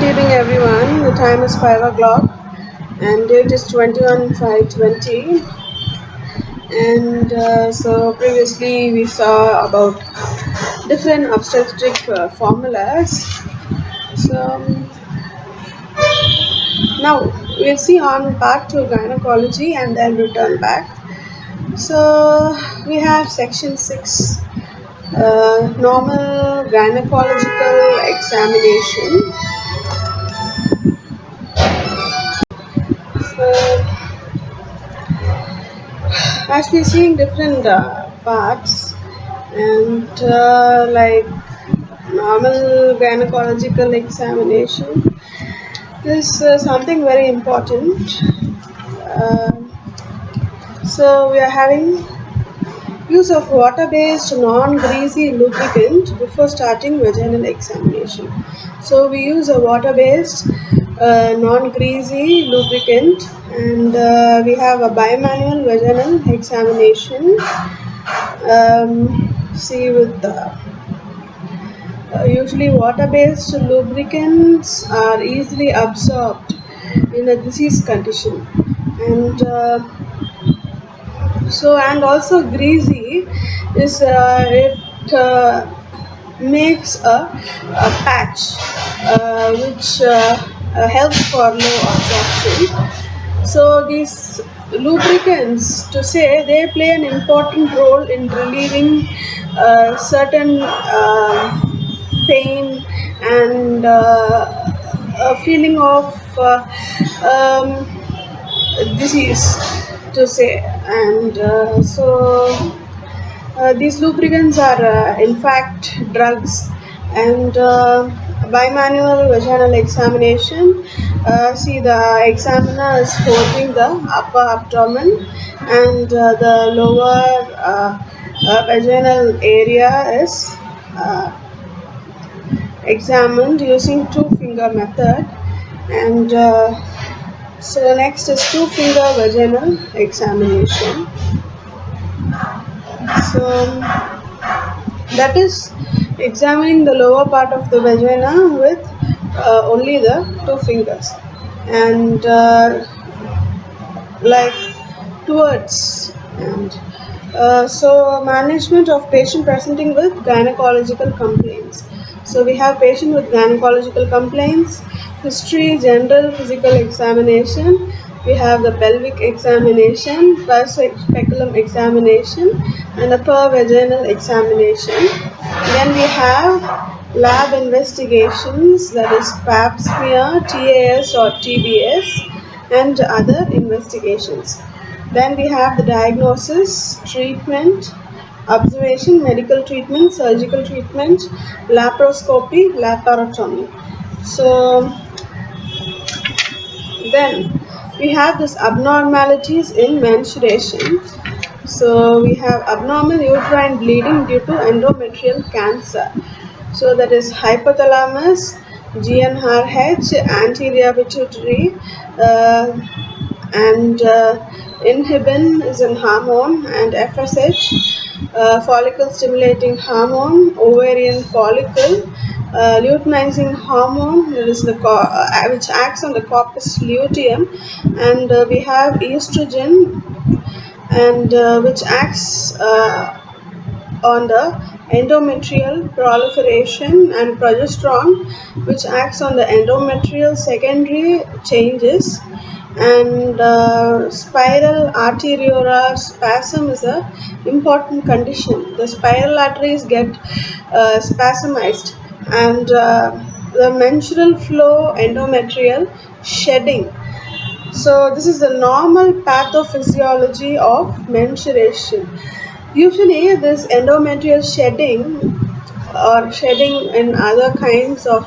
Good evening, everyone. The time is 5 o'clock and date is 21/5/20. And so previously we saw about different obstetric formulas. So now we'll see on part 2 gynecology and then return back. So we have section 6 normal gynecological examination. So as we're seeing different parts and like normal gynecological examination is something very important. Uh, so we are having use of water-based non-greasy lubricant before starting vaginal examination. So we use a water-based non-greasy lubricant, and we have a bimanual vaginal examination. See with usually water-based lubricants are easily absorbed in a disease condition, and and also greasy is it makes a patch which helps for low absorption. So these lubricants, to say, they play an important role in relieving certain pain and a feeling of um, disease, to say. And these lubricants are in fact drugs. And bimanual vaginal examination, see, the examiner is holding the upper abdomen and the lower vaginal area is examined using two finger method. And so next is two finger vaginal examination. So that is examining the lower part of the vagina with only the two fingers, and like towards. And so management of patient presenting with gynecological complaints. So we have patient with gynecological complaints, history, general physical examination. We have the pelvic examination, first speculum examination, and upper vaginal examination. Then we have lab investigations, that is pap smear, TAS or TBS, and other investigations. Then we have the diagnosis, treatment, observation, medical treatment, surgical treatment, laparoscopy, laparotomy. So then we have this abnormalities in menstruation. So we have abnormal uterine bleeding due to endometrial cancer. So that is hypothalamus, GnRH, anterior pituitary, and inhibin is an hormone, and FSH, follicle stimulating hormone, ovarian follicle, luteinizing hormone, that is the which acts on the corpus luteum, and we have estrogen, and which acts on the endometrial proliferation, and progesterone, which acts on the endometrial secondary changes. And spiral arteriolar spasm is a important condition. The spiral arteries get spasmized, and the menstrual flow, endometrial shedding. So this is the normal pathophysiology of menstruation. Usually this endometrial shedding or shedding in other kinds of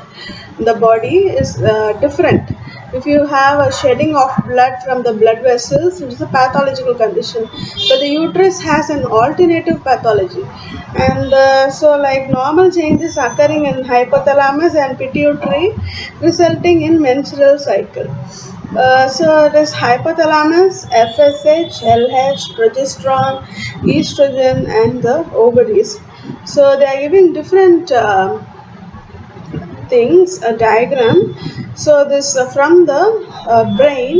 the body is different. If you have a shedding of blood from the blood vessels, it is a pathological condition, but the uterus has an alternative pathology. And so like normal changes occurring in hypothalamus and pituitary resulting in menstrual cycle. So this hypothalamus, FSH, LH, progesterone, estrogen, and the ovaries. So they are giving different things, a diagram. So this from the brain,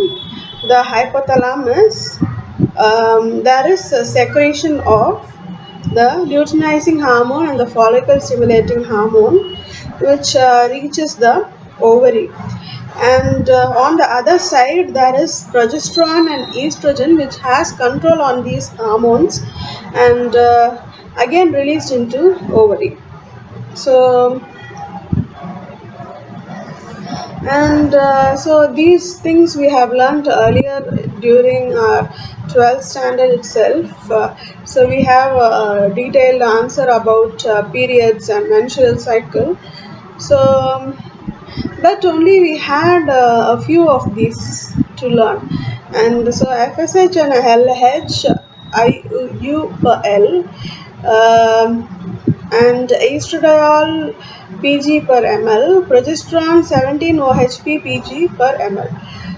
the hypothalamus, there is a secretion of the luteinizing hormone and the follicle stimulating hormone, which reaches the ovary. And on the other side, there is progesterone and estrogen, which has control on these hormones, and again released into ovary. So and so these things we have learned earlier during 12th standard itself. So we have a detailed answer about periods and menstrual cycle. So but only we had a few of these to learn. And so FSH and LH, IU per L, and estradiol Pg per ml, progesterone 17 OHP Pg per ml.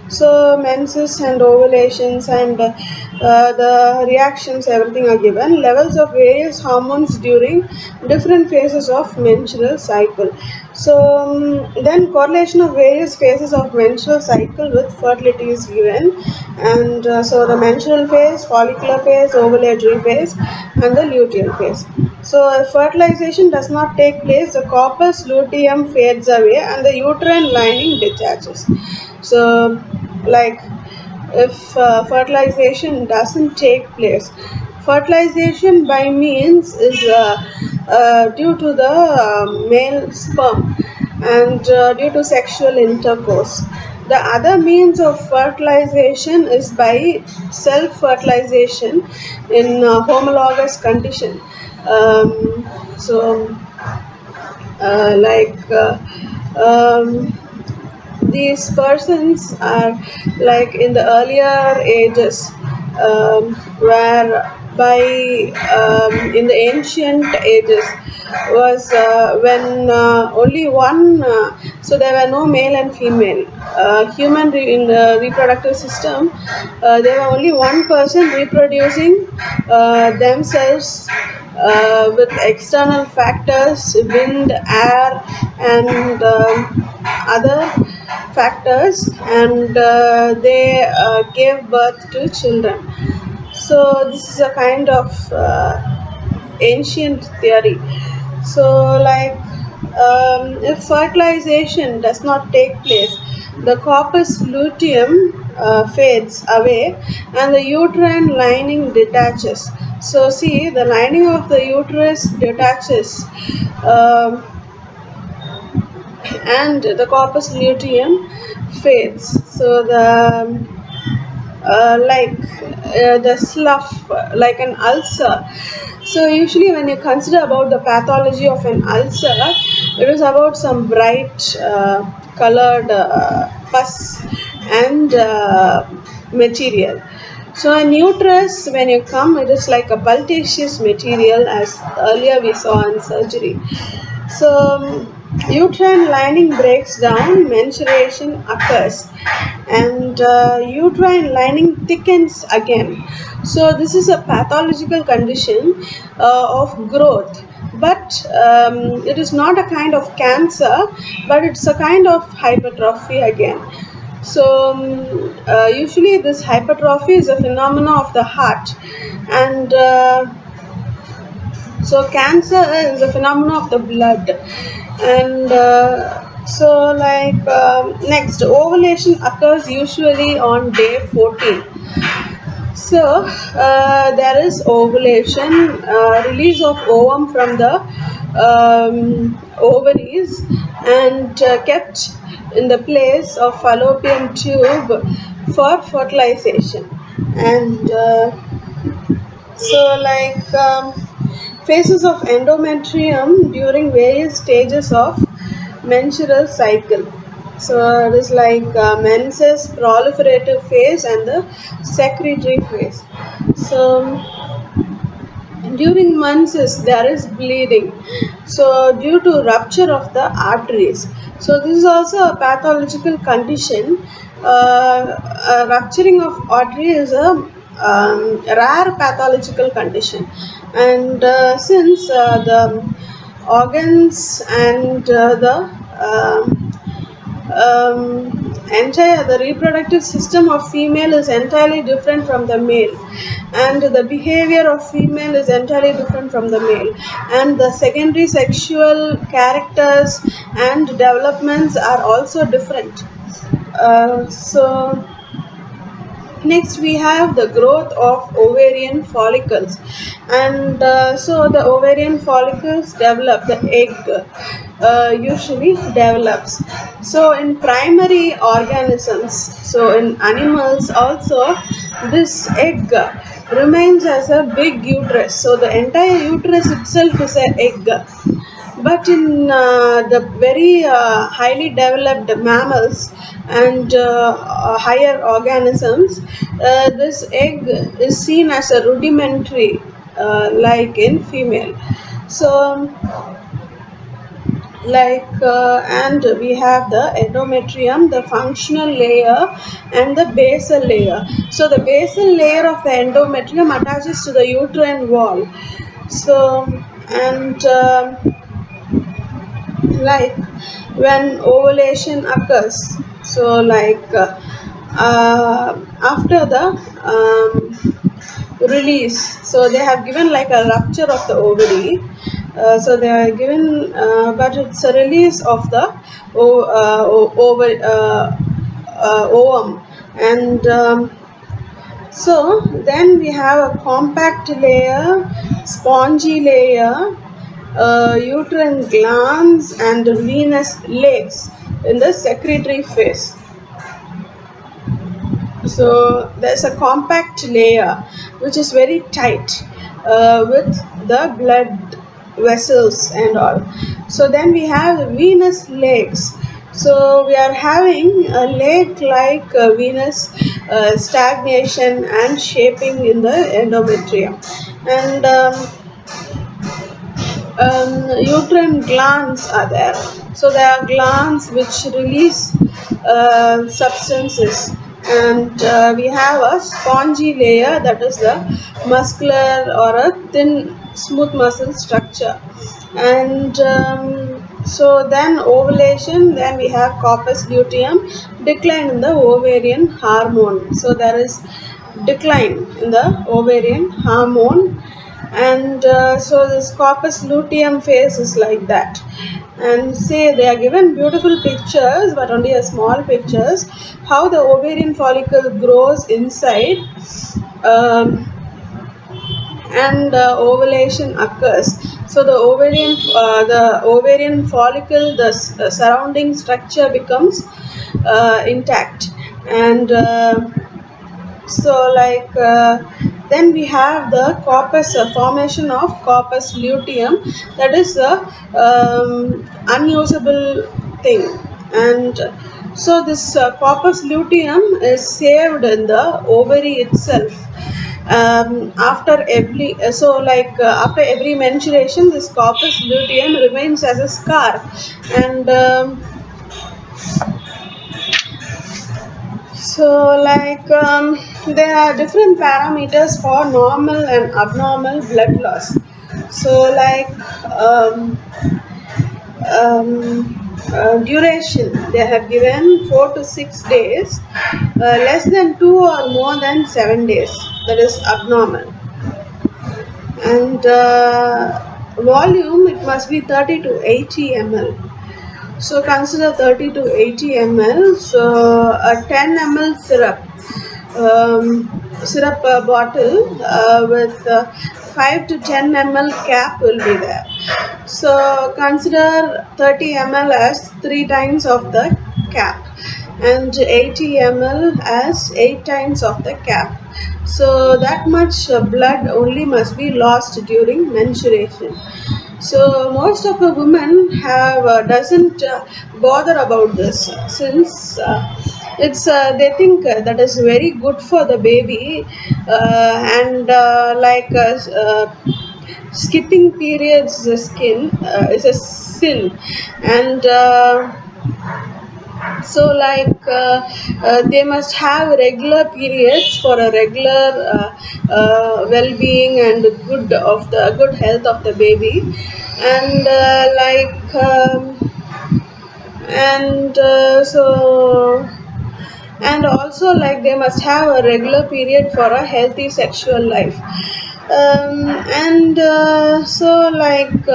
So menses and ovulations and the reactions, everything are given. Levels of various hormones during different phases of menstrual cycle. So then correlation of various phases of menstrual cycle with fertility is given. And so the menstrual phase, follicular phase, ovulatory phase, and the luteal phase. So if fertilization does not take place, the corpus luteum fades away and the uterine lining detaches. So like if fertilization doesn't take place, fertilization by means is due to the male sperm and due to sexual intercourse. The other means of fertilization is by self-fertilization in homologous condition. So like these persons are like in the earlier ages, where by in the ancient ages was when only one, so there were no male and female human in the reproductive system. There were only one person reproducing themselves with external factors, wind, air, and other factors, and they gave birth to children. So this is a kind of ancient theory. So like if fertilization does not take place, the corpus luteum fades away and the uterine lining detaches. So see, the lining of the uterus detaches, and the corpus luteum fades. So the the slough, like an ulcer. So usually when you consider about the pathology of an ulcer, it is about some bright colored pus and material. So in uterus, when you come, it is like a pultaceous material, as earlier we saw in surgery. So uterine lining breaks down, menstruation occurs, and uterine lining thickens again. So this is a pathological condition of growth, but it is not a kind of cancer, but it's a kind of hypertrophy again. So usually this hypertrophy is a phenomena of the heart, and so cancer is a phenomenon of the blood. And so like next, ovulation occurs usually on day 14. So there is ovulation, release of ovum from the ovaries, and kept in the place of fallopian tube for fertilization. And so like phases of endometrium during various stages of menstrual cycle. So it is like menses, proliferative phase, and the secretory phase. So during menses there is bleeding, so due to rupture of the arteries. So this is also a pathological condition. Rupturing of artery is a rare pathological condition, and since the organs and the entire the reproductive system of female is entirely different from the male, and the behavior of female is entirely different from the male, and the secondary sexual characters and developments are also different. So next we have the growth of ovarian follicles, and so the ovarian follicles develop, the egg usually develops. So in primary organisms, so in animals also, this egg remains as a big uterus, so the entire uterus itself is an egg. But in the very highly developed mammals and higher organisms, this egg is seen as a rudimentary, like in female. So and we have the endometrium, the functional layer, and the basal layer. So the basal layer of the endometrium attaches to the uterine wall. So and like when ovulation occurs, so after the release, so they have given like a rupture of the ovary, so they are given, but it's a release of the ovum, and so then we have a compact layer, spongy layer, uterine glands, and venous legs in the secretory phase. So there's a compact layer which is very tight, with the blood vessels and all. So then we have the venous legs. So we are having a leg like venous stagnation and shaping in the endometrium, and uterine glands are there. So there are glands which release substances, and we have a spongy layer, that is the muscular or a thin smooth muscle structure. And so then ovulation, then we have corpus luteum, decline in the ovarian hormone. So there is decline in the ovarian hormone, and so this corpus luteum phase is like that. And say they are given beautiful pictures, but only a small pictures, how the ovarian follicle grows inside, um, and ovulation occurs. So the ovarian follicle, the surrounding structure becomes intact, and so then we have the corpus, formation of corpus luteum, that is a unusable thing. And so this corpus luteum is saved in the ovary itself. After every after every menstruation, this corpus luteum remains as a scar, and so there are different parameters for normal and abnormal blood loss. So duration, they have given 4 to 6 days, less than 2 or more than 7 days, that is abnormal. And volume, it must be 30 to 80 ml. So consider 30 to 80 ml. So a 10 ml syrup bottle with 5 to 10 ml cap will be there. So consider 30 ml as 3 times of the cap, and 80 ml as 8 times of the cap. So that much blood only must be lost during menstruation. So most of the women have doesn't bother about this, since it's they think that is very good for the baby, and skipping periods is a sin, and so they must have regular periods for a regular well-being and good health of the baby. And and and also like they must have a regular period for a healthy sexual life. And so like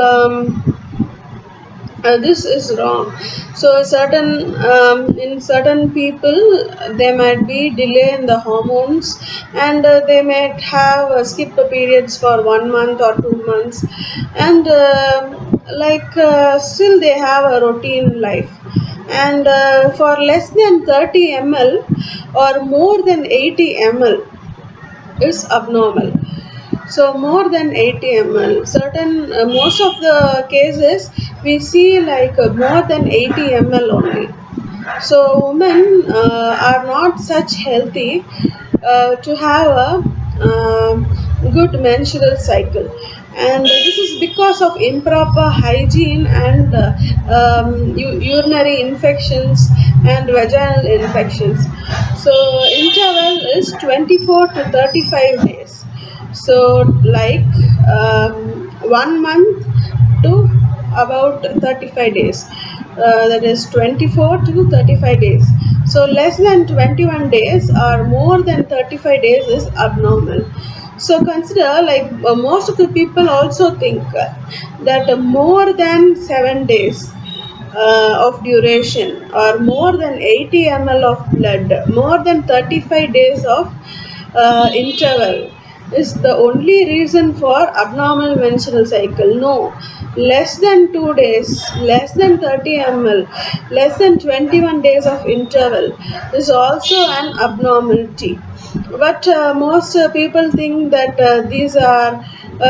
this is wrong. So certain in certain people there might be delay in the hormones, and they might have skip periods for 1 month or 2 months, and still they have a routine life, and for less than 30 ml or more than 80 ml is abnormal. So more than 80 ml. Certain most of the cases we see like more than 80 ml only. So women are not such healthy to have a good menstrual cycle, and this is because of improper hygiene and urinary infections and vaginal infections. So interval is 24 to 35 days. So like 1 month to about 35 days, that is 24 to 35 days. So less than 21 days or more than 35 days is abnormal. So consider like most of the people also think that more than 7 days of duration or more than 80 ml of blood, more than 35 days of interval is the only reason for abnormal menstrual cycle. No, less than 2 days, less than 30 ml, less than 21 days of interval is also an abnormality. But most people think that these are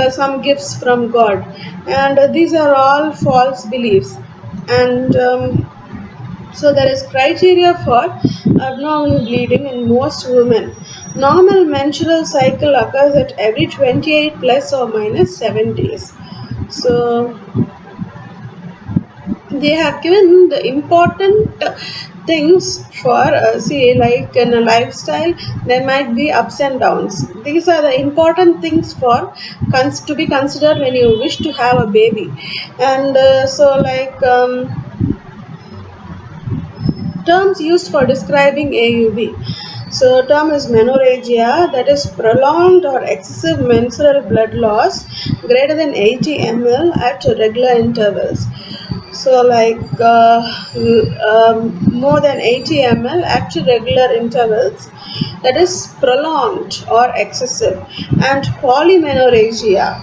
some gifts from God, and these are all false beliefs. And so there is criteria for abnormal bleeding in most women. Normal menstrual cycle occurs at every 28 plus or minus 7 days. So they have given the important things for see like in a lifestyle there might be ups and downs. These are the important things for to be considered when you wish to have a baby. And terms used for describing AUB. So, term is menorrhagia, that is prolonged or excessive menstrual blood loss greater than 80 ml at regular intervals. So, more than 80 ml at regular intervals, that is prolonged or excessive, and polymenorrhagia,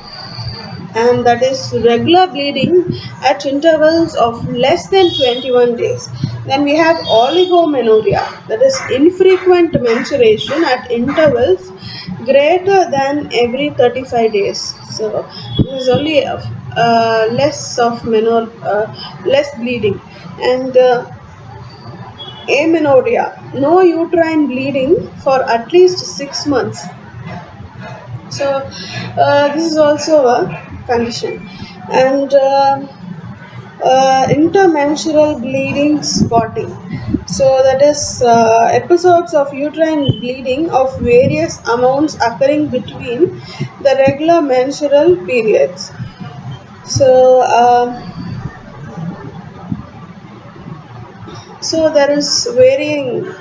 and that is regular bleeding at intervals of less than 21 days. Then we have oligomenorrhea, that is infrequent menstruation at intervals greater than every 35 days. So this is only less bleeding. And amenorrhea, no uterine bleeding for at least 6 months. So this is also a condition. And intermenstrual bleeding spotting, so that is episodes of uterine bleeding of various amounts occurring between the regular menstrual periods. So so there is varying,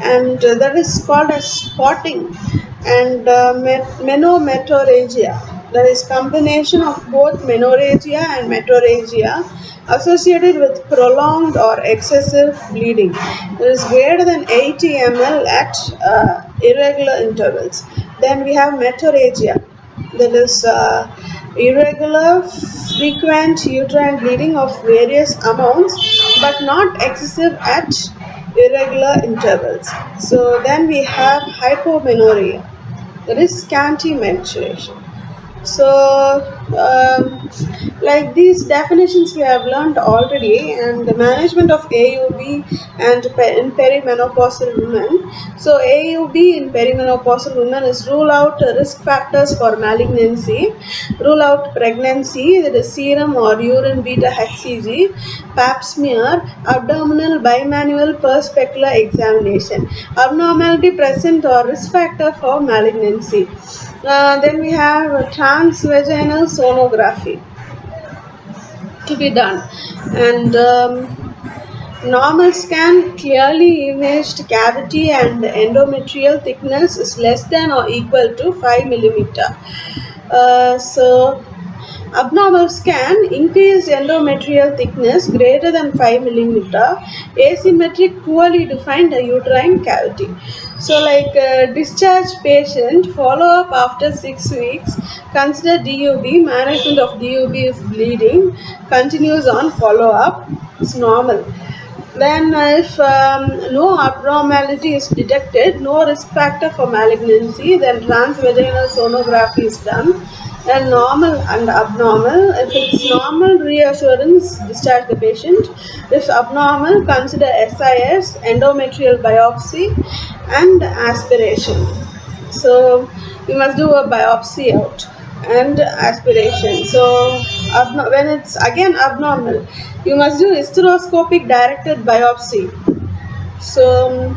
and that is called as spotting. And menometorrhagia, that is combination of both menorrhagia and metorrhagia associated with prolonged or excessive bleeding. It is greater than 80 ml at irregular intervals. Then we have metorrhagia, that is irregular, frequent uterine bleeding of various amounts but not excessive at irregular intervals. So then we have hypomenorrhea, that is scanty menstruation. So like these definitions we have learned already, and the management of AUB and in perimenopausal women. So AUB in perimenopausal women is rule out risk factors for malignancy, rule out pregnancy, that is serum or urine beta HCG, pap smear, abdominal bimanual perspecular examination, abnormality present or risk factor for malignancy. Then we have transvaginal sonography to be done, and Normal scan clearly imaged cavity and endometrial thickness is less than or equal to 5 millimeter. So abnormal scan increased endometrial thickness greater than 5 millimeter, asymmetric poorly defined uterine cavity. So like discharge patient, follow up after 6 weeks, consider DUB, management of DUB is bleeding, continues on follow up, it's normal. Then, if no abnormality is detected, no risk factor for malignancy, then transvaginal sonography is done. And normal and abnormal. If it's normal, reassurance, discharge the patient. If abnormal, consider SIS, endometrial biopsy, and aspiration. So you must do a biopsy out and aspiration. So when it's again abnormal, you must do hysteroscopic directed biopsy. So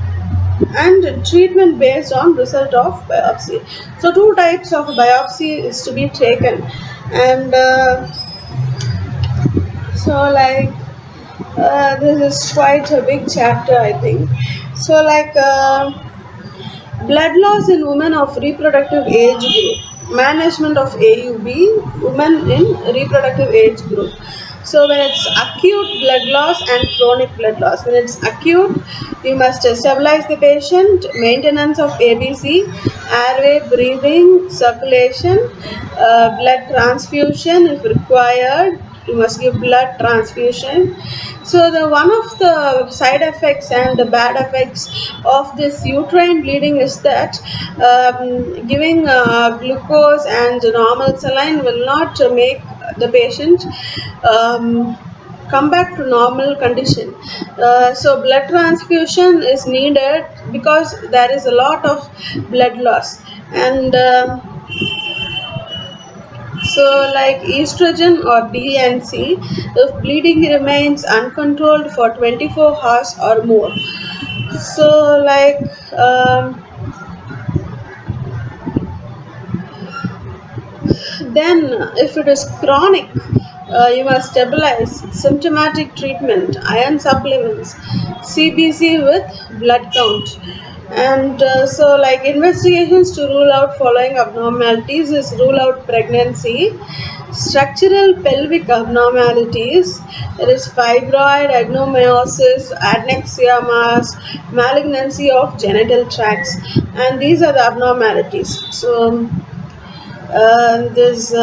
and treatment based on result of biopsy. So two types of biopsy is to be taken, and so like this is quite a big chapter, I think. So like. Blood loss in women of reproductive age group. Management of AUB, women in reproductive age group. So when it's acute blood loss and chronic blood loss. When it's acute, you must stabilize the patient, maintenance of ABC, airway, breathing, circulation, blood transfusion if required. You must give blood transfusion. So the one of the side effects and the bad effects of this uterine bleeding is that giving glucose and normal saline will not make the patient come back to normal condition. So blood transfusion is needed because there is a lot of blood loss. And so like estrogen or DNC, if bleeding remains uncontrolled for 24 hours or more. So like then if it is chronic, you must stabilize, symptomatic treatment, iron supplements, CBC with blood count. And so like investigations to rule out following abnormalities is rule out pregnancy, structural pelvic abnormalities, there is fibroid, adenomyosis, adnexia mass, malignancy of genital tracts, and these are the abnormalities. So there's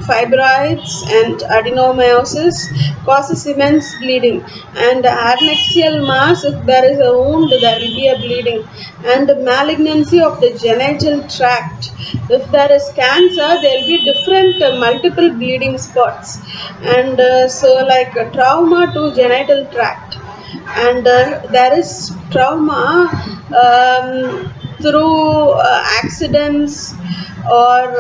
fibroids and adenomyosis causes immense bleeding, and adnexial mass, if there is a wound there will be a bleeding, and malignancy of the genital tract, if there is cancer there will be different multiple bleeding spots. And so like trauma to genital tract, and there is trauma through accidents or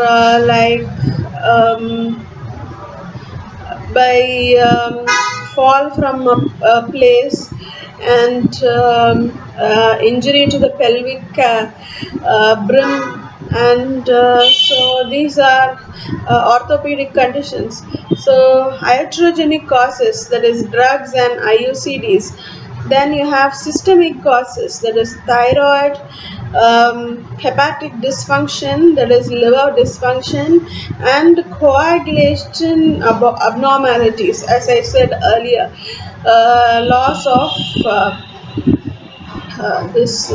by fall from a place, and injury to the pelvic brim, and so these are orthopedic conditions. So iatrogenic causes, that is drugs and IUCDs. Then you have systemic causes, that is thyroid, hepatic dysfunction, that is liver dysfunction, and coagulation abnormalities, as I said earlier, loss of this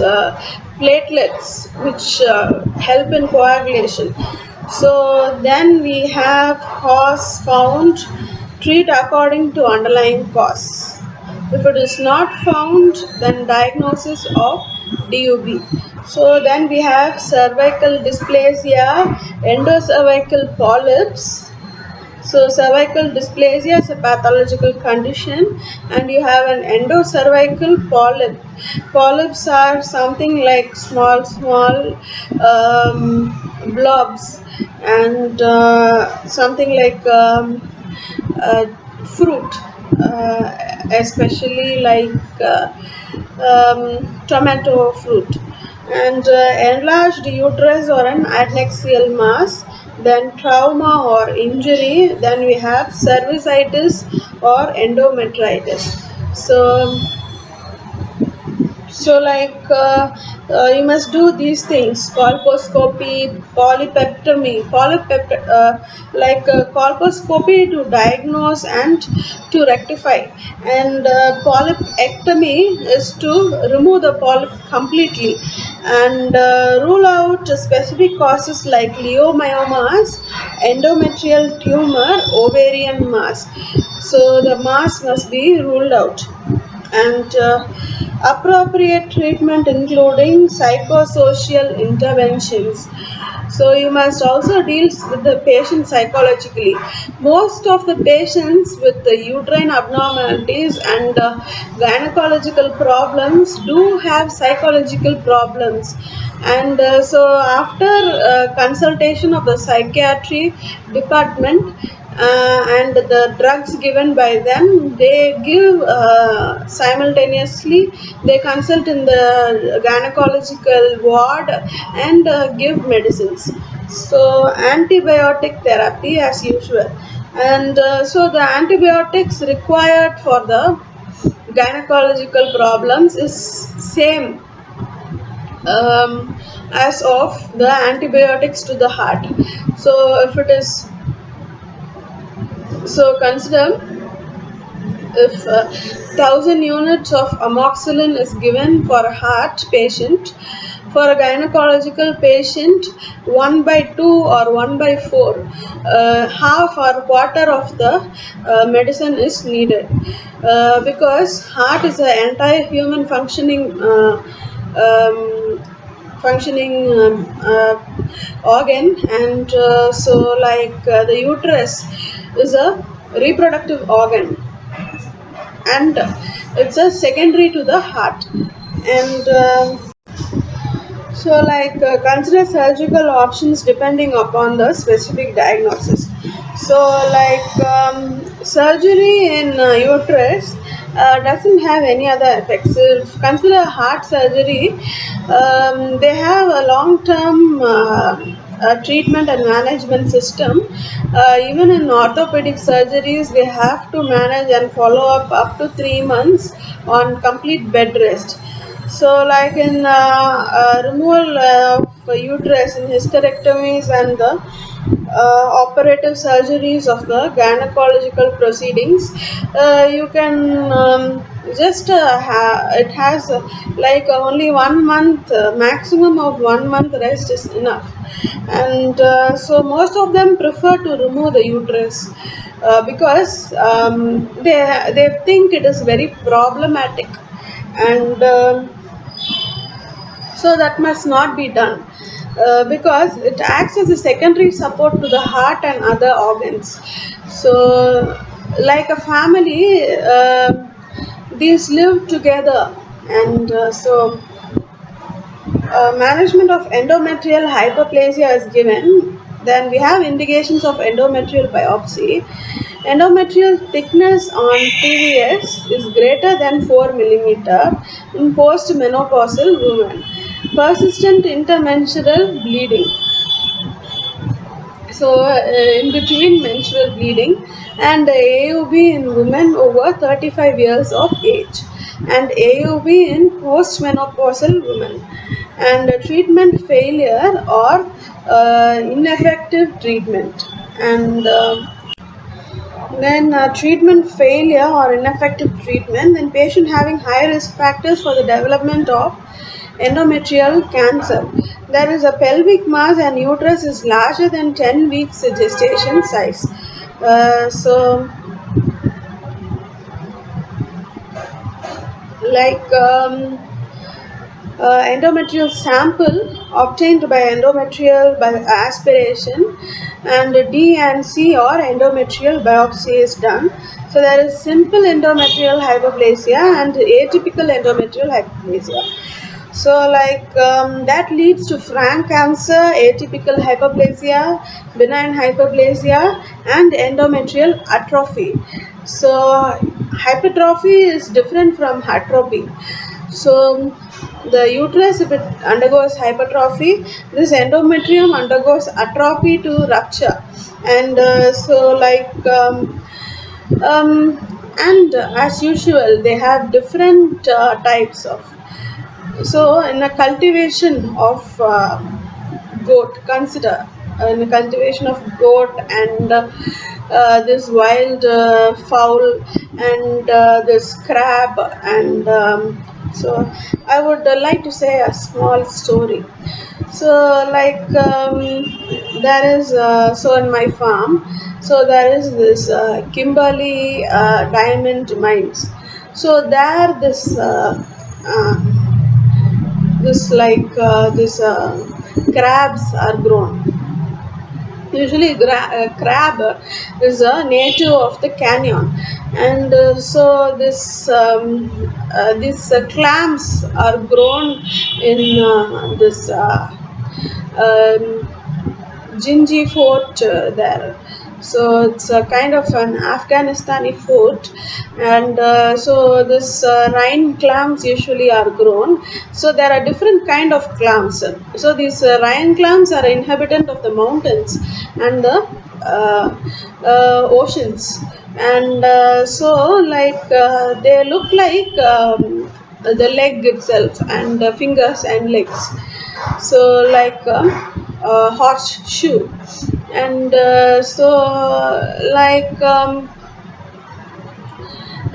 platelets which help in coagulation. So then we have cause found, treat according to underlying cause. If it is not found, then diagnosis of DUB. So then we have cervical dysplasia, endocervical polyps. So cervical dysplasia is a pathological condition, and you have an endocervical polyp. Polyps are something like small blobs, and something like uh, fruit, especially like tomato fruit, and enlarged uterus or an adnexial mass, then trauma or injury, then we have cervicitis or endometritis. So you must do these things: colposcopy, colposcopy to diagnose and to rectify, and polypectomy is to remove the polyp completely and rule out specific causes like leiomyomas, endometrial tumor, ovarian mass. So the mass must be ruled out. And appropriate treatment including psychosocial interventions. So you must also deal with the patient psychologically. Most of the patients with the uterine abnormalities and gynecological problems do have psychological problems, and so after consultation of the psychiatry department and the drugs given by them, they give simultaneously, they consult in the gynecological ward and give medicines. So antibiotic therapy as usual, and so the antibiotics required for the gynecological problems is same as of the antibiotics to the heart. So if it is, so consider, if 1,000 units of amoxicillin is given for a heart patient, for a gynecological patient 1 by 2 or 1 by 4, half or quarter of the medicine is needed, because heart is an entire human functioning organ, and the uterus is a reproductive organ, and it's a secondary to the heart. And consider surgical options depending upon the specific diagnosis. So surgery in uterus doesn't have any other effects. If consider heart surgery, they have a long term treatment and management system. Even in orthopedic surgeries, they have to manage and follow up to 3 months on complete bed rest. So, like in removal of uterus, in hysterectomies and the operative surgeries of the gynecological proceedings, you can it has only 1 month, maximum of 1 month rest is enough, and so most of them prefer to remove the uterus because they think it is very problematic, and so that must not be done, because it acts as a secondary support to the heart and other organs. So like a family, these live together, and management of endometrial hyperplasia is given. Then we have indications of endometrial biopsy. Endometrial thickness on TVS is greater than 4 millimeter in postmenopausal women. Persistent intermenstrual bleeding. So in between menstrual bleeding, and AUB in women over 35 years of age, and AUB in postmenopausal women, and treatment failure or ineffective treatment, and then treatment failure or ineffective treatment, then patient having high risk factors for the development of endometrial cancer. There is a pelvic mass and uterus is larger than 10 weeks gestation size. So like endometrial sample obtained by endometrial by aspiration, and D and C or endometrial biopsy is done. So there is simple endometrial hyperplasia and atypical endometrial hyperplasia. So that leads to frank cancer, atypical hyperplasia, benign hyperplasia, and endometrial atrophy. So hypertrophy is different from atrophy. So the uterus, if it undergoes hypertrophy, this endometrium undergoes atrophy to rupture, and um, And as usual, they have different types of. So in a cultivation of goat, consider in a cultivation of goat and this wild fowl and this crab and so I would like to say a small story. So like there is so in my farm, so there is this Kimberley diamond mines. So there uh, this crabs are grown. Usually, crab is a native of the canyon, and so these clams are grown in this um, Jinji fort there. So it's a kind of an Afghanistani fort, and so this Rhine clams usually are grown. So there are different kind of clams. So these Rhine clams are inhabitant of the mountains and the uh, oceans, and so like they look like the leg itself and fingers and legs, so like a horseshoe, and so like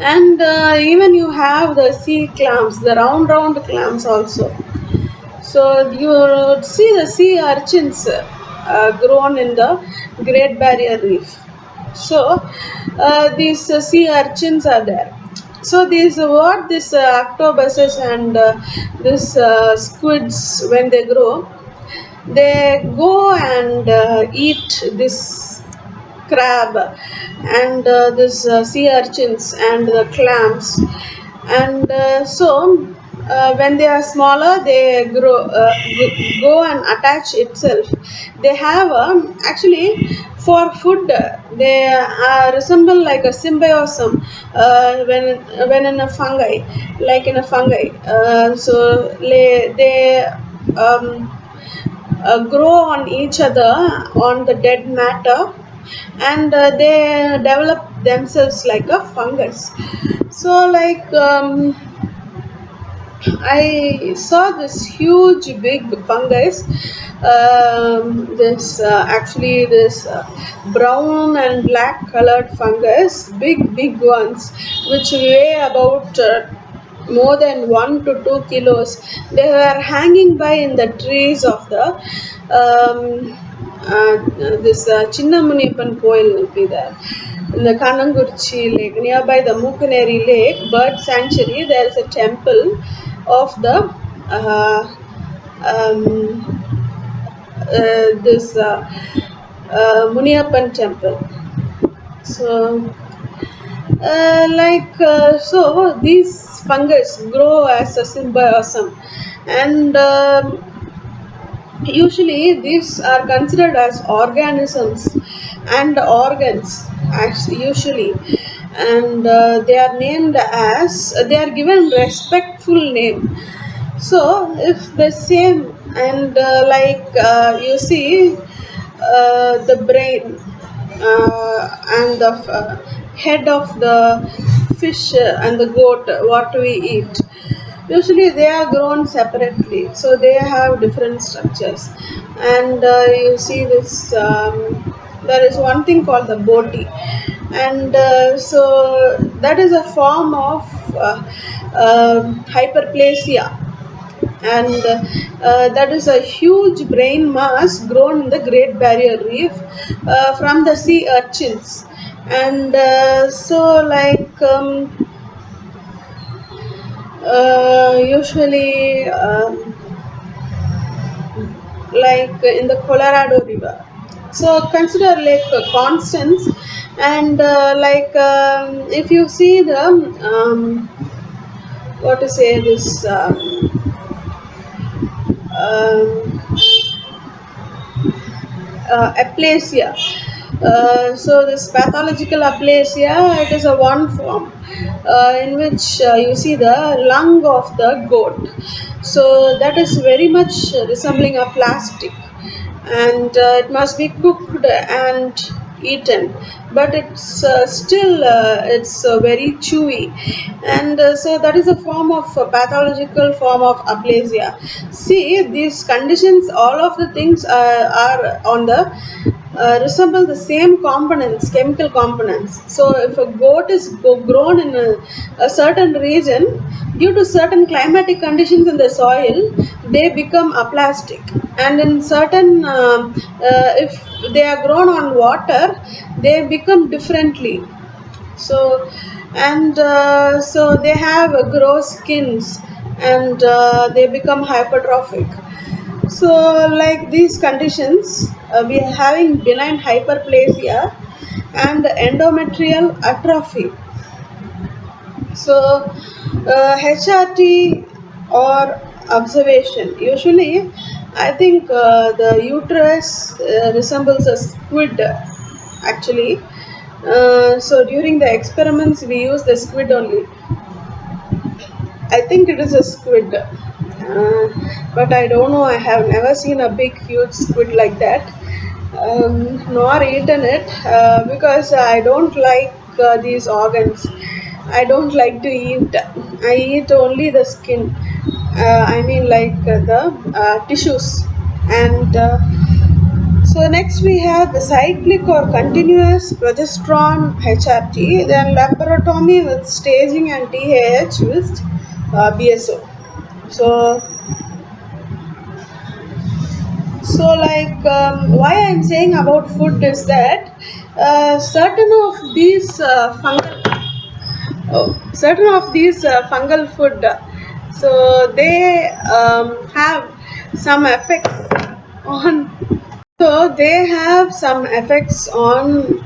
and even you have the sea clams, the round clams also. So you would see the sea urchins grown in the Great Barrier Reef. So these sea urchins are there. So these what this octopuses and this squids, when they grow, they go and eat this crab and this sea urchins and the clams, and so when they are smaller they go and attach itself. They have actually for food they resemble like a symbiosum when in a fungi, like in a fungi. So they um, grow on each other on the dead matter, and they develop themselves like a fungus. So like I saw this huge big fungus, this actually this brown and black colored fungus, big ones, which weigh about more than 1 to 2 kilos. They were hanging by in the trees of the this Chinnamuniappan Koil will be there. In the Kanangurchi Lake, nearby the Mukuneri Lake Bird Sanctuary, there is a temple of the um, this Muniappan temple. So so these fungus grow as a symbiosum, and usually these are considered as organisms and organs actually usually, and they are named as they are given respectful name. So if the same and you see the brain and the head of the fish and the goat what we eat, usually they are grown separately, so they have different structures. And you see this there is one thing called the boti, and so that is a form of hyperplasia, and that is a huge brain mass grown in the Great Barrier Reef from the sea urchins. And so usually in the Colorado River. So consider Lake Constance, and if you see the what to say this um, aplasia. So this pathological aplasia, it is a one form in which you see the lung of the goat. So that is very much resembling a plastic, and it must be cooked and eaten, but it's very chewy, and so that is a form of pathological form of aplasia. See, these conditions, all of the things are on the resemble the same components, chemical components. So if a goat is grown in a certain region, due to certain climatic conditions in the soil, they become aplastic, and in certain if they are grown on water, they become differently. So, and so they have gross skins, and they become hypertrophic. So, like these conditions, we are having benign hyperplasia and endometrial atrophy. So, HRT or observation. Usually, I think the uterus resembles a squid actually. So, during the experiments, we use the squid only. I think it is a squid, but I don't know. I have never seen a big, huge squid like that, nor eaten it because I don't like these organs. I don't like to eat. I eat only the skin. I mean, like the tissues. And so next we have the cyclic or continuous progesterone HRT, then laparotomy with staging and TAH with BSO. So, why I'm saying about food is that certain of these fungal food, so they have some effects on. So they have some effects on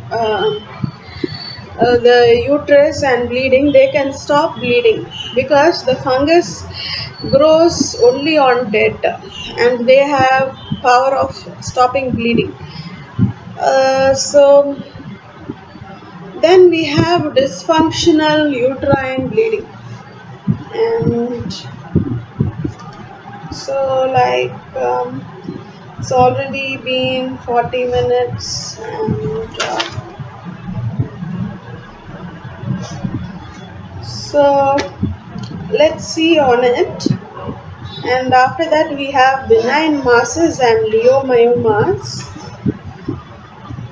the uterus and bleeding. They can stop bleeding because the fungus grows only on dead, and they have power of stopping bleeding. So then we have dysfunctional uterine bleeding, and so it's already been 40 minutes, and so let's see on it. And after that we have benign masses and leiomyomas.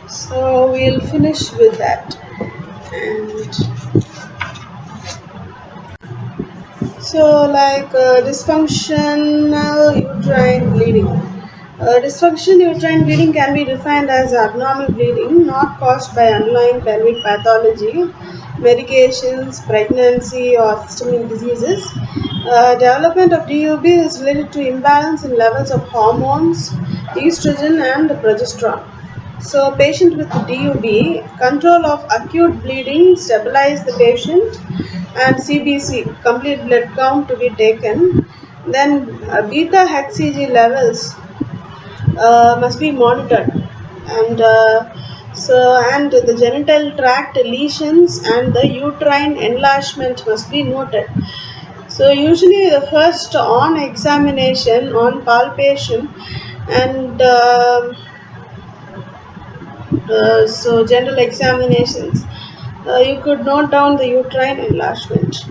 So we'll finish with that. And so, dysfunctional uterine bleeding. Dysfunctional uterine bleeding can be defined as abnormal bleeding not caused by underlying pelvic pathology, medications, pregnancy, or systemic diseases. Development of DUB is related to imbalance in levels of hormones, estrogen, and progesterone. So, patient with DUB, control of acute bleeding, stabilize the patient, and CBC, complete blood count to be taken. Then beta HCG levels must be monitored, and and the genital tract lesions and the uterine enlargement must be noted. So usually the first on examination, on palpation, and so general examinations, you could note down the uterine enlargement.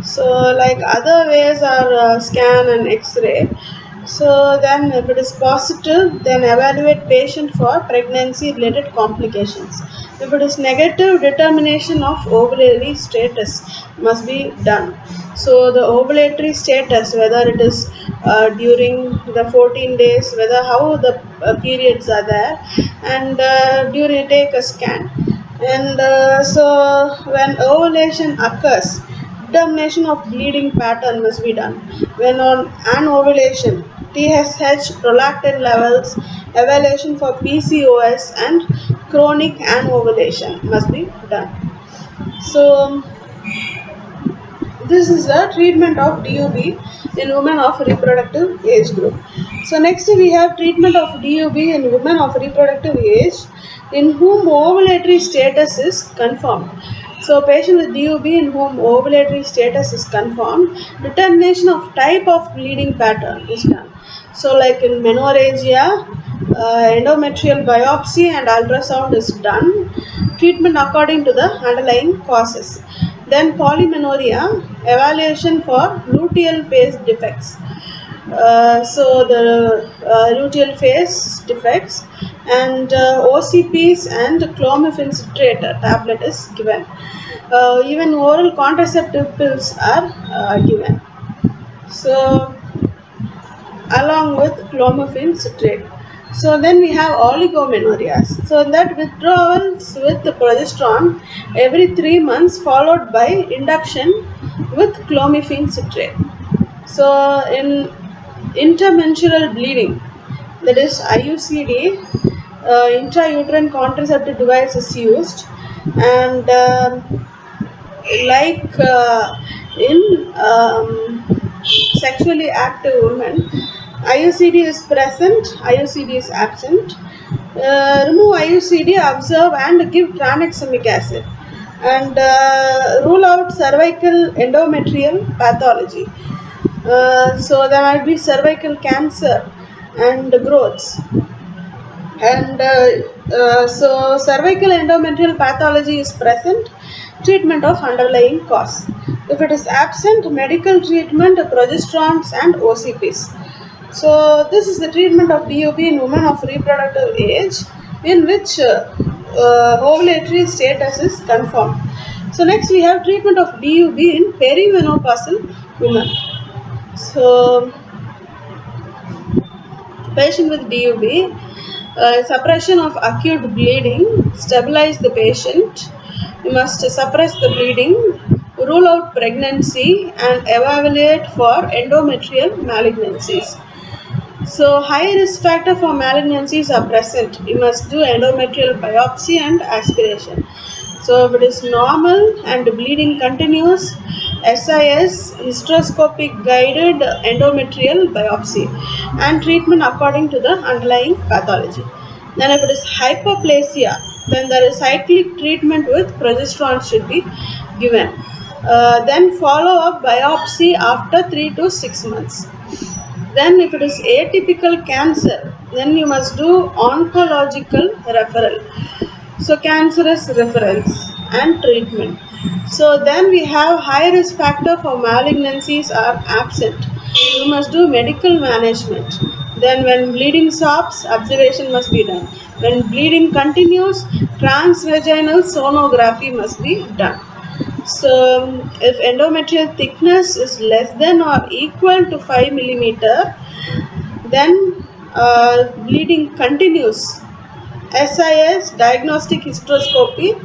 So like other ways are scan and x-ray. So then if it is positive, then evaluate patient for pregnancy related complications. If it is negative, determination of ovulatory status must be done. So the ovulatory status, whether it is during the 14 days, whether how the periods are there, and during take a scan. And so when ovulation occurs, determination of bleeding pattern must be done. When on anovulation, TSH, prolactin levels, evaluation for PCOS, and chronic anovulation must be done. So this is the treatment of DUB in women of reproductive age group. So next we have treatment of DUB in women of reproductive age in whom ovulatory status is confirmed. So patient with DUB in whom ovulatory status is confirmed, determination of type of bleeding pattern is done. So like in menorrhagia, endometrial biopsy and ultrasound is done. Treatment according to the underlying causes. Then polymenorrhea, evaluation for luteal phase defects. So the luteal phase defects, and OCPs and clomiphene citrate tablet is given. Even oral contraceptive pills are given. So along with clomiphene citrate. So then we have oligomenorrheas. So that withdrawals with the progesterone every 3 months followed by induction with clomiphene citrate. So in intermenstrual bleeding, that is IUCD, intrauterine contraceptive device is used, and like in sexually active women, IUCD is present, IUCD is absent. Remove IUCD, observe and give tranexamic acid, and rule out cervical endometrial pathology. So there might be cervical cancer and growths, and so cervical endometrial pathology is present, treatment of underlying cause. If it is absent, medical treatment, progesterones and OCPs. So this is the treatment of DUB in women of reproductive age in which ovulatory status is confirmed. So next we have treatment of DUB in perimenopausal women. So patient with DUB, suppression of acute bleeding, stabilize the patient. You must suppress the bleeding, rule out pregnancy and evaluate for endometrial malignancies. So high risk factor for malignancies are present. You must do endometrial biopsy and aspiration. So if it is normal and bleeding continues, SIS, hysteroscopic guided endometrial biopsy, and treatment according to the underlying pathology. Then if it is hyperplasia, then there is cyclic treatment with progesterone should be given. Then follow up biopsy after 3 to 6 months. Then if it is atypical cancer, then you must do oncological referral. So cancerous reference and treatment. So then we have high risk factor for malignancies are absent. You must do medical management. Then when bleeding stops, observation must be done. When bleeding continues, transvaginal sonography must be done. So if endometrial thickness is less than or equal to 5 millimeter, then bleeding continues. SIS, diagnostic hysteroscopy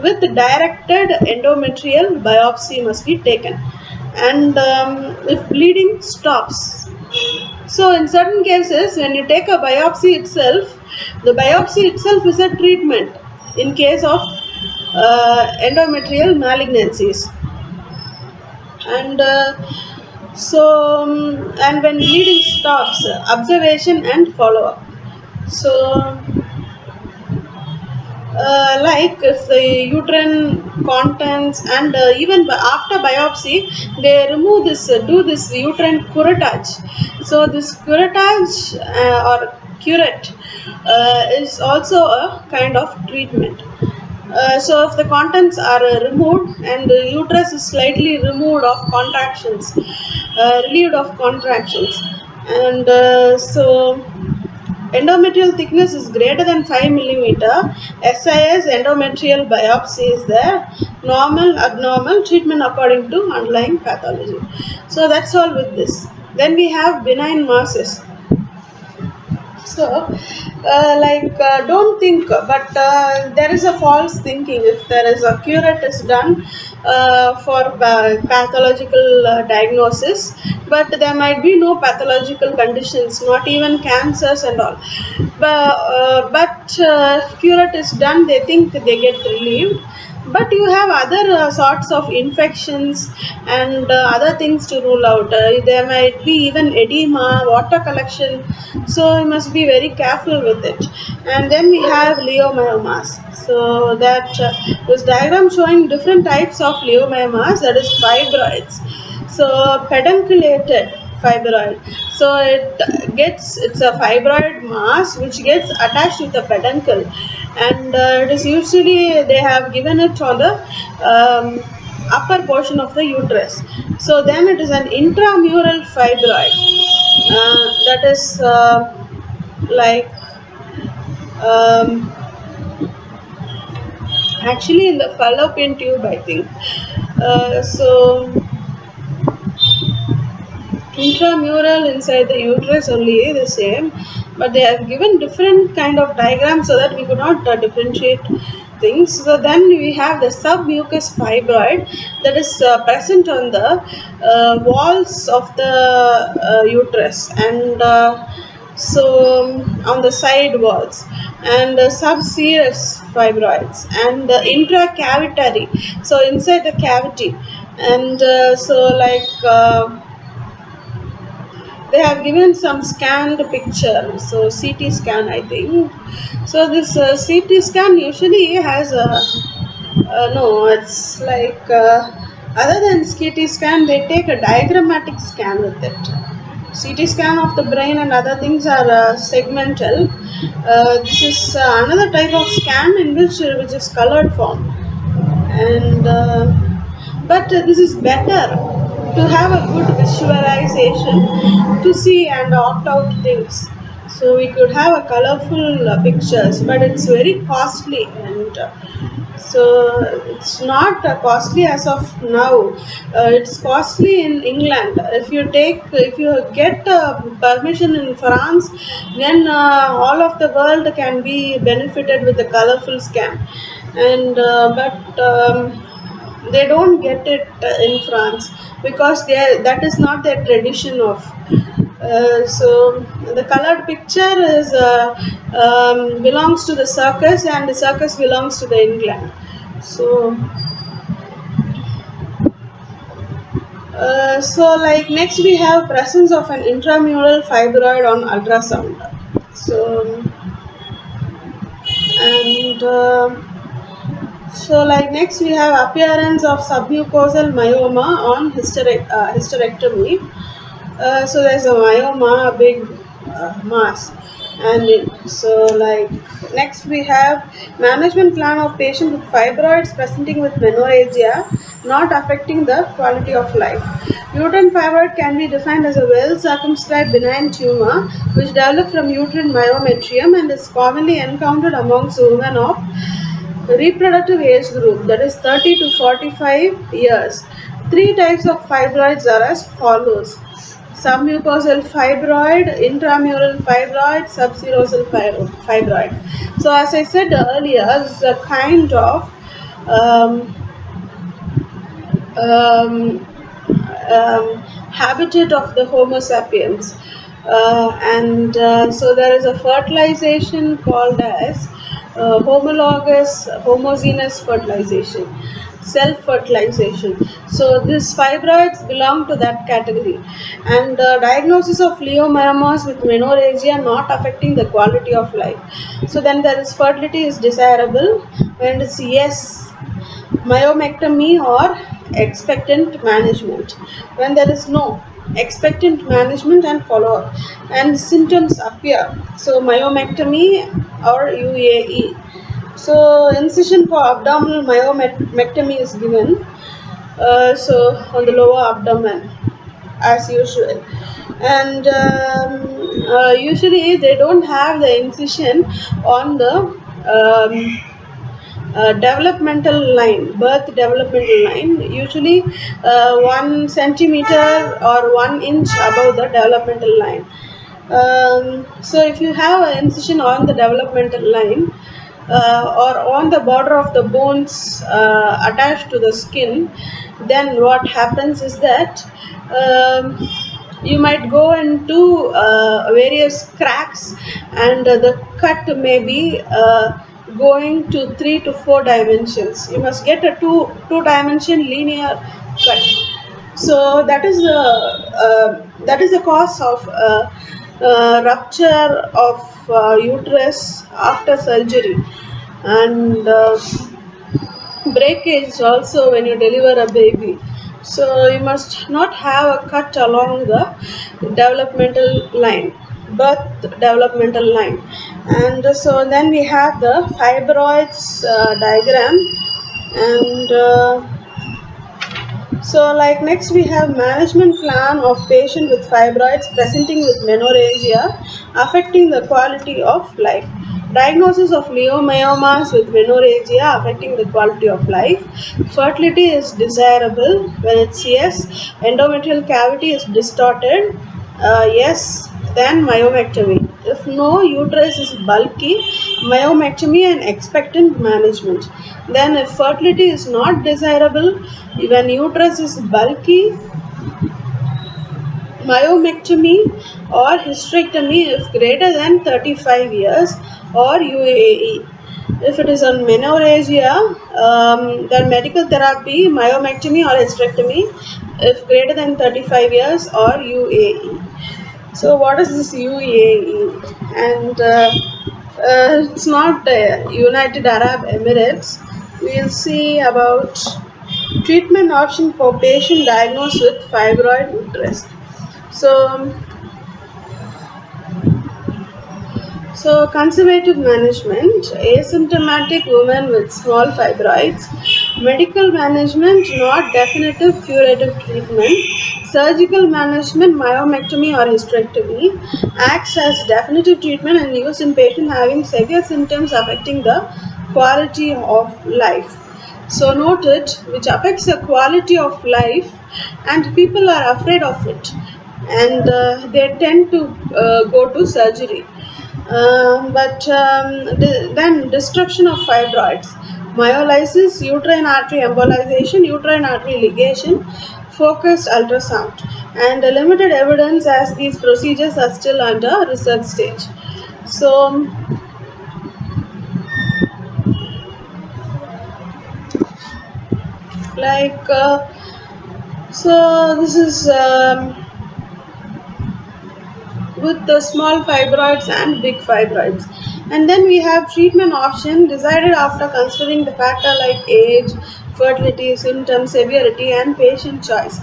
with directed endometrial biopsy must be taken, and if bleeding stops. So in certain cases, when you take a biopsy itself, the biopsy itself is a treatment in case of endometrial malignancies. And and when bleeding stops, observation and follow up. So like if the uterine contents, and even after biopsy they remove this, do this uterine curettage. So this curettage or curette is also a kind of treatment. So if the contents are removed and the uterus is slightly removed of contractions, relieved of contractions, and so endometrial thickness is greater than 5 millimeter, SIS endometrial biopsy is there, normal, abnormal, treatment according to underlying pathology. So that's all with this. Then we have benign masses. So don't think, but there is a false thinking. If there is a curette is done for pathological diagnosis, but there might be no pathological conditions, not even cancers and all, but curette is done, they think they get relieved, but you have other sorts of infections and other things to rule out. There might be even edema, water collection, so you must be very careful with it. And then we have leiomyomas. So that this diagram showing different types of leiomyomas, that is fibroids. So pedunculated fibroid. So it's a fibroid mass which gets attached with the peduncle, and it is usually they have given it on the upper portion of the uterus. So then it is an intramural fibroid, that is like um, actually in the fallopian tube, I think. So intramural inside the uterus only the same, but they have given different kind of diagrams so that we could not differentiate things. So then we have the submucous fibroid that is present on the walls of the uterus, and on the side walls, and subserous fibroids, and intracavitary, so inside the cavity. And they have given some scanned picture, so CT scan, I think. So this CT scan usually has a no, it's like other than CT scan, they take a diagrammatic scan with it. CT scan of the brain and other things are segmental. This is another type of scan in which is colored form, and but this is better to have a good visualization to see and opt out things. So we could have a colorful pictures, but it's very costly, and so it's not costly as of now. It's costly in England. If you get permission in France, then all of the world can be benefited with the colorful scan, and they don't get it in France because that is not their tradition of. So the colored picture is belongs to the circus, and the circus belongs to the England. So like next we have presence of an intramural fibroid on ultrasound. So and like next we have appearance of submucosal myoma on hysterectomy. So there's a myoma, a big mass, and like next we have management plan of patient with fibroids presenting with menorrhagia not affecting the quality of life. Uterine fibroid can be defined as a well circumscribed benign tumor which develops from uterine myometrium and is commonly encountered amongst women of reproductive age group, that is 30 to 45 years. Three types of fibroids are as follows: submucosal fibroid, intramural fibroid, subserosal fibroid. So as I said earlier, this is a kind of um, um, habitat of the Homo sapiens. And so there is a fertilization called as homologous homogeneous fertilization, self fertilization. So these fibroids belong to that category, and diagnosis of leiomyomas with menorrhagia not affecting the quality of life. So then there is fertility is desirable, and it's yes, myomectomy or expectant management. When there is no expectant management and follow up and symptoms appear, so myomectomy or UAE. So incision for abdominal myomectomy is given, so on the lower abdomen as usual, and usually they don't have the incision on the developmental line, birth developmental line, usually 1 centimeter or 1 inch above the developmental line. So if you have an incision on the developmental line or on the border of the bones attached to the skin, then what happens is that you might go into various cracks, and the cut may be going to 3 to 4 dimensions. You must get a two dimension linear cut. So that is the cause of rupture of uterus after surgery, and breakage also when you deliver a baby. So you must not have a cut along the developmental line, birth developmental line. And so then we have the fibroids diagram. And so like next we have management plan of patient with fibroids presenting with menorrhagia affecting the quality of life. Diagnosis of leiomyomas with menorrhagia affecting the quality of life. Fertility is desirable when it's yes. Endometrial cavity is distorted, yes, then myomectomy. If no, uterus is bulky, myomectomy and expectant management. Then if fertility is not desirable, when uterus is bulky, myomectomy or hysterectomy if greater than 35 years or UAE. If it is on menorrhagia, then medical therapy, myomectomy or hysterectomy if greater than 35 years or UAE. So what is this UAE? And it's not United Arab Emirates. We'll see about treatment option for patient diagnosed with fibroid uterus. So, so conservative management, asymptomatic women with small fibroids, medical management, not definitive curative treatment, surgical management, myomectomy or hysterectomy, acts as definitive treatment and used in patients having severe symptoms affecting the quality of life. So note it, which affects the quality of life, and people are afraid of it, and they tend to go to surgery. Then destruction of fibroids, myolysis, uterine artery embolization, uterine artery ligation, focused ultrasound, and limited evidence as these procedures are still under research stage. So like so this is with the small fibroids and big fibroids. And then we have treatment option decided after considering the factor like age, fertility, symptoms, severity and patient choice.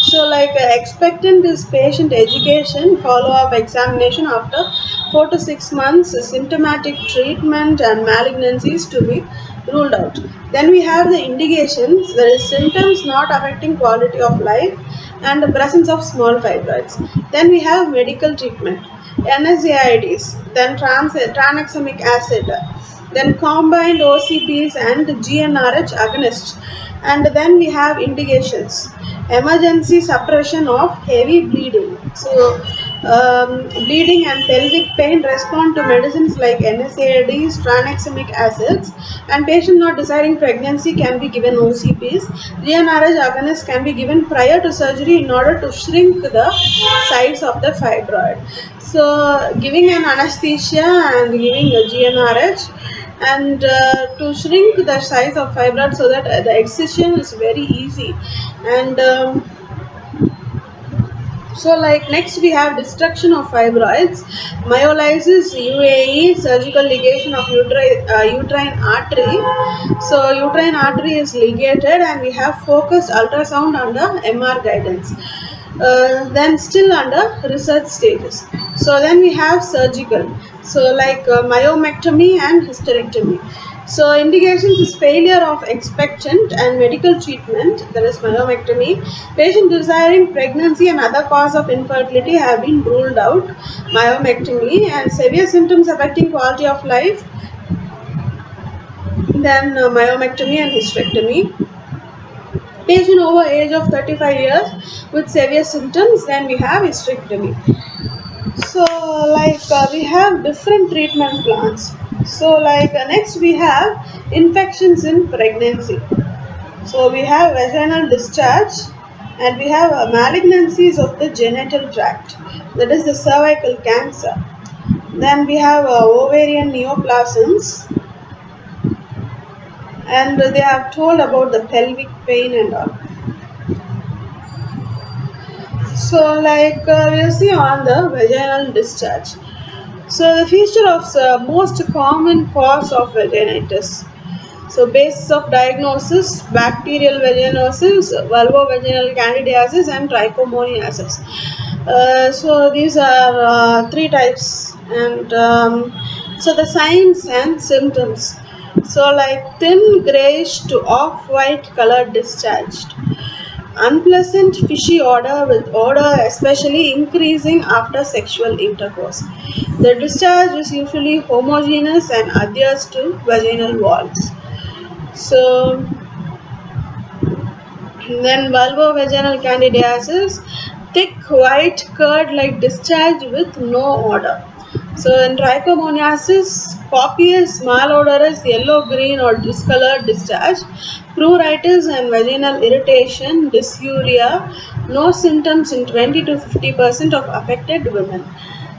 So like expectant is patient education, follow-up examination after 4 to 6 months, symptomatic treatment and malignancies to be ruled out. Then we have the indications, there is symptoms not affecting quality of life and the presence of small fibroids. Then we have medical treatment, NSAIDs, then tranexamic acid, then combined OCPs and GnRH agonists. And then we have indications, emergency suppression of heavy bleeding. So bleeding and pelvic pain respond to medicines like NSAIDs, tranexamic acids, and patient not desiring pregnancy can be given OCPs. GnRH agonists can be given prior to surgery in order to shrink the size of the fibroid. So giving an anesthesia and giving a GnRH and to shrink the size of fibroid so that the excision is very easy. And so like next we have destruction of fibroids, myolysis, UAE, surgical ligation of uterine artery. So uterine artery is ligated and we have focused ultrasound under MR guidance. Then still under research stages. So then we have surgical. So like myomectomy and hysterectomy. So indications is failure of expectant and medical treatment, that is myomectomy. Patient desiring pregnancy and other cause of infertility have been ruled out, myomectomy, and severe symptoms affecting quality of life, then myomectomy and hysterectomy. Patient over age of 35 years with severe symptoms, then we have hysterectomy. So like we have different treatment plans. So like next we have infections in pregnancy. So we have vaginal discharge and we have malignancies of the genital tract, that is the cervical cancer. Then we have ovarian neoplasms, and they have told about the pelvic pain and all. So like we'll see on the vaginal discharge. So the feature of the most common cause of vaginitis. So basis of diagnosis: bacterial vaginosis, vulvovaginal candidiasis, and trichomoniasis. So these are three types, and so the signs and symptoms. So like thin grayish to off-white color discharged, unpleasant fishy odor with odor especially increasing after sexual intercourse. The discharge is usually homogeneous and adheres to vaginal walls. So then vulvovaginal candidiasis, thick white curd-like discharge with no odor. So in trichomoniasis, copious, malodorous, yellow-green or discolored discharge, pruritus and vaginal irritation, dysuria, no symptoms in 20 to 50% of affected women.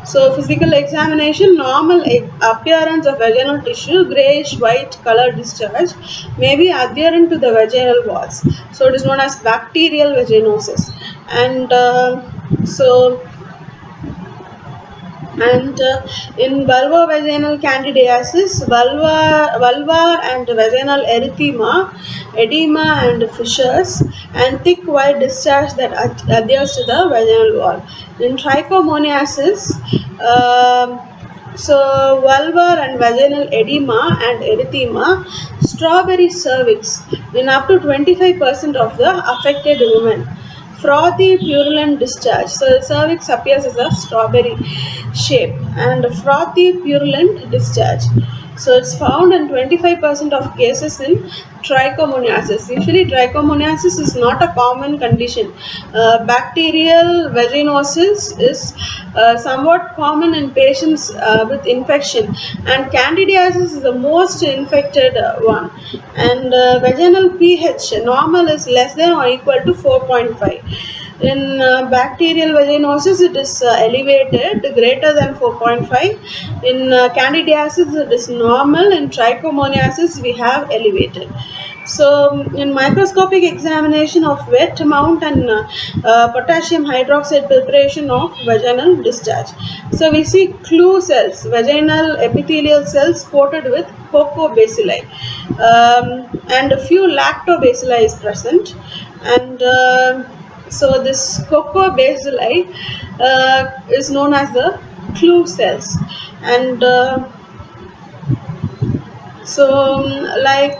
So physical examination: normal appearance of vaginal tissue, grayish white color discharge, may be adherent to the vaginal walls. So it is known as bacterial vaginosis. And so and in vulvovaginal candidiasis, vulvar and vaginal erythema, edema and fissures, and thick white discharge that adheres to the vaginal wall. In trichomoniasis, so vulvar and vaginal edema and erythema, strawberry cervix in up to 25% of the affected women. Frothy purulent discharge. So the cervix appears as a strawberry shape, and frothy purulent discharge. So it's found in 25% of cases in trichomoniasis. Usually trichomoniasis is not a common condition. Bacterial vaginosis is somewhat common in patients with infection, and candidiasis is the most infected one. And vaginal pH normal is less than or equal to 4.5. In bacterial vaginosis, it is elevated, greater than 4.5. In candidiasis, it is normal. In trichomoniasis, we have elevated. So, in microscopic examination of wet mount and potassium hydroxide preparation of vaginal discharge. So, we see clue cells, vaginal epithelial cells coated with cocobacilli, and a few lactobacilli is present. And so this cocobacilli is known as the clue cells. And so like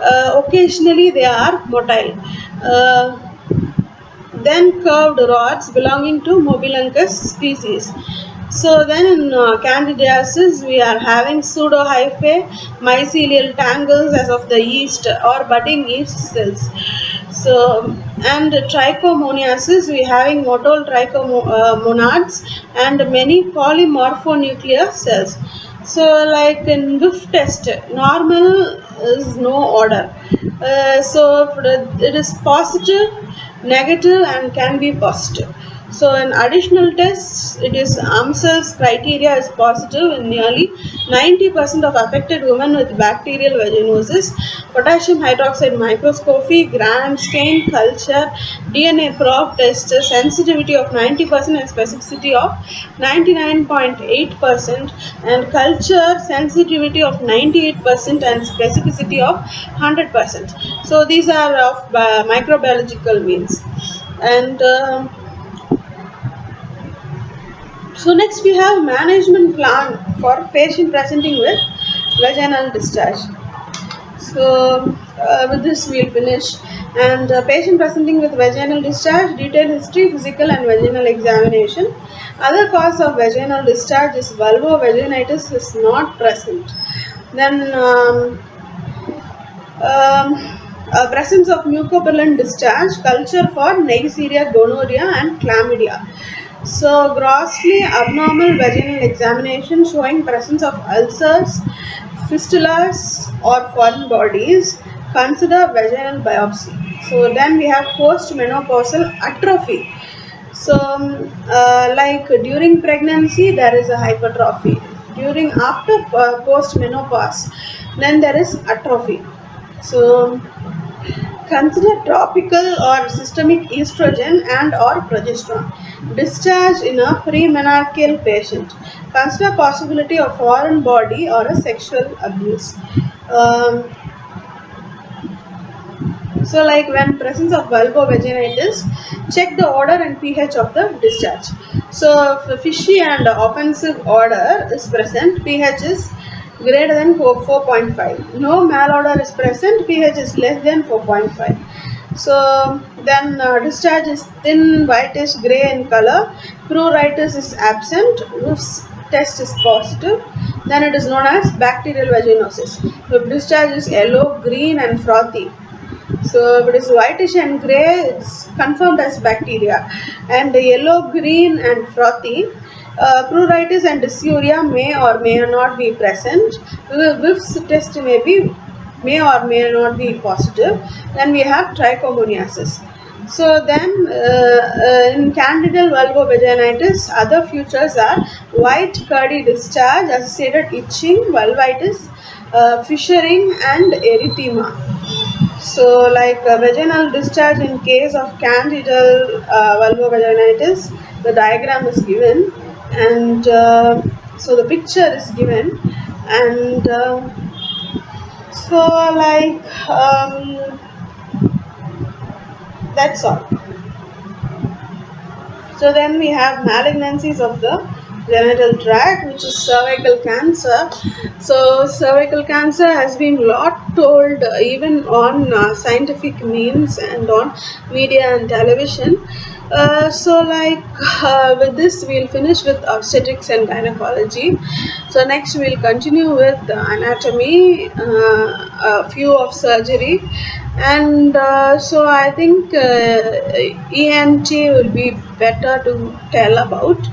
occasionally they are motile. Uh, then curved rods belonging to Mobiluncus species. So then in candidiasis we are having pseudohyphae, mycelial tangles as of the yeast or budding yeast cells. So and trichomoniasis we having motile trichomonads and many polymorphonuclear cells. So like in Whiff test, normal is no order. So it is positive, negative, and can be positive. So in additional tests, it is Amsel's criteria is positive in nearly 90% of affected women with bacterial vaginosis. Potassium hydroxide microscopy, gram stain culture, DNA probe test, sensitivity of 90% and specificity of 99.8%, and culture sensitivity of 98% and specificity of 100%. So these are of microbiological means. And so next we have management plan for patient presenting with vaginal discharge. So with this we'll finish. And patient presenting with vaginal discharge, detailed history, physical and vaginal examination. Other cause of vaginal discharge is vulvovaginitis is not present. Then presence of mucopurulent discharge, culture for Neisseria, gonorrhea and chlamydia. So grossly abnormal vaginal examination showing presence of ulcers, fistulas or foreign bodies. Consider vaginal biopsy. So then we have postmenopausal atrophy. So like during pregnancy there is a hypertrophy. During after post menopause, then there is atrophy. So consider topical or systemic estrogen and or progesterone. Discharge in a premenarcheal patient. Consider possibility of foreign body or a sexual abuse. Um, So, like when presence of vulvovaginitis, check the order and pH of the discharge. So, if a fishy and offensive order is present, pH is greater than 4.5. No malodor is present, pH is less than 4.5. So, then discharge is thin, whitish, grey in color. Pruritus is absent. Wolff's test is positive. Then it is known as bacterial vaginosis. The discharge is yellow, green, and frothy. So if it is whitish and grey, it's confirmed as bacteria. And the yellow, green, and frothy, pruritus and dysuria may or may not be present. Whiff's test may or may not be positive. Then we have trichomoniasis. So then, in candidal vulvovaginitis, other features are white curdy discharge, associated itching, vulvitis, fissuring, and erythema. So, like vaginal discharge in case of candidal vulvovaginitis, the diagram is given, and so the picture is given, and so like that's all. So then we have malignancies of the genital tract, which is cervical cancer. So cervical cancer has been lot told even on scientific memes and on media and television. So like with this we'll finish with obstetrics and gynecology. So next we'll continue with anatomy, a few of surgery, and so I think ENT will be better to tell about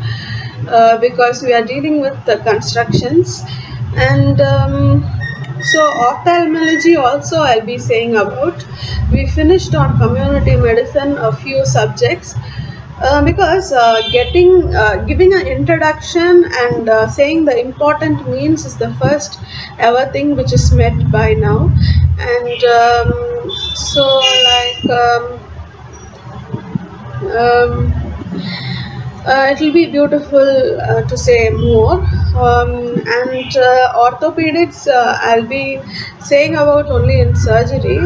because we are dealing with the constructions, and so ophthalmology also I'll be saying about. We finished on community medicine a few subjects, because getting giving an introduction and saying the important means is the first ever thing which is met by now, and so like um, it will be beautiful to say more, and orthopedics I'll be saying about only in surgery,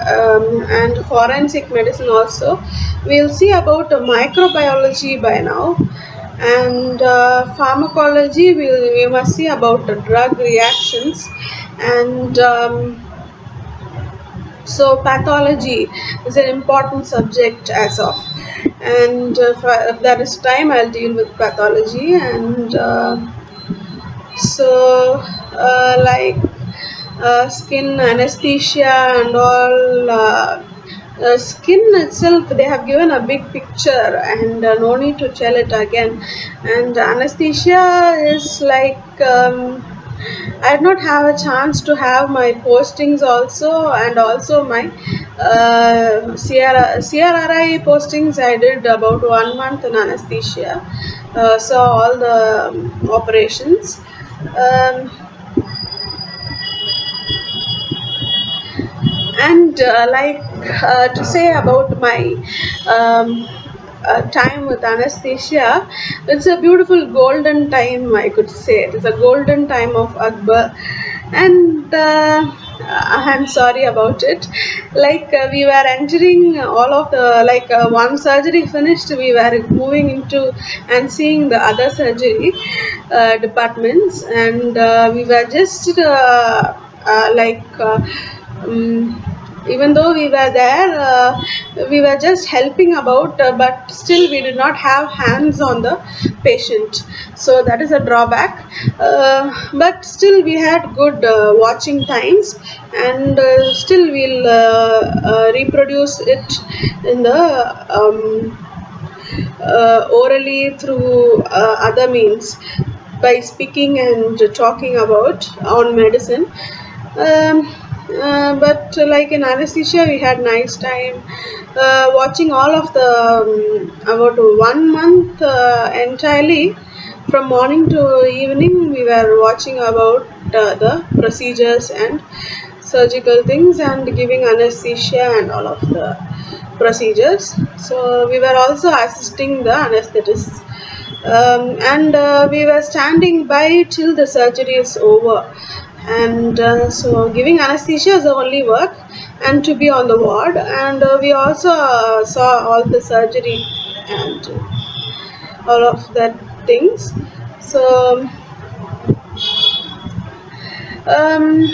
and forensic medicine also. We'll see about microbiology by now, and pharmacology we must see about the drug reactions, and so pathology is an important subject as of, and if there is time I'll deal with pathology, and so like skin anesthesia and all. Skin itself, they have given a big picture, and no need to tell it again. And anesthesia is like I did not have a chance to have my postings also, and also my CRRI postings. I did about 1 month in anesthesia, so all the operations. Um, and like to say about my um, time with anesthesia, it's a beautiful golden time, I could say. It is a golden time of Akbar, and I'm sorry about it. Like we were entering all of the, like one surgery finished, we were moving into and seeing the other surgery departments, and we were just like um, even though we were there, we were just helping about, but still we did not have hands on the patient, so that is a drawback, but still we had good watching times, and still we'll reproduce it in the orally through other means, by speaking and talking about on medicine. um, but like in anesthesia we had nice time watching all of the about 1 month entirely, from morning to evening we were watching about the procedures and surgical things and giving anesthesia and all of the procedures. So we were also assisting the anesthetists, and we were standing by till the surgery is over, and so giving anesthesia is the only work, and to be on the ward, and we also saw all the surgery and all of that things. So um,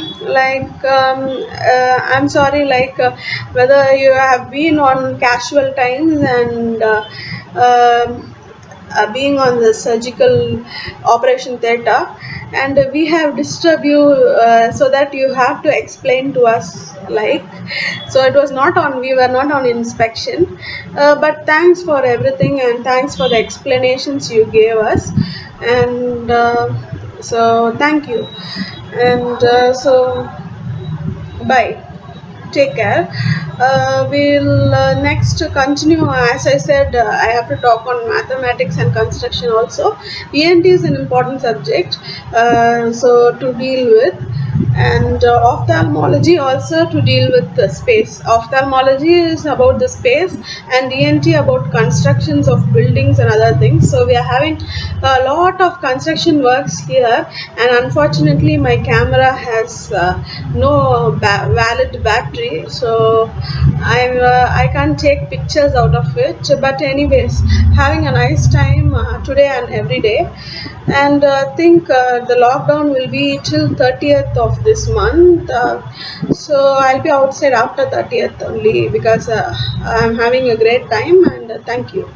I'm sorry, whether you have been on casual times and being on the surgical operation theater, and we have disturbed you so that you have to explain to us, so it was not on, we were not on inspection, but thanks for everything and thanks for the explanations you gave us, and so thank you, and so bye, take care. We'll next continue. As I said, I have to talk on mathematics and construction also. ENT is an important subject, so to deal with, and ophthalmology also to deal with the space. Ophthalmology is about the space, and ENT about constructions of buildings and other things. So we are having a lot of construction works here, and unfortunately my camera has no valid battery, so I can't take pictures out of it, but anyways, having a nice time today and every day, and think the lockdown will be till 30th of this month, so I'll be outside after 30th only, because I'm having a great time, and thank you.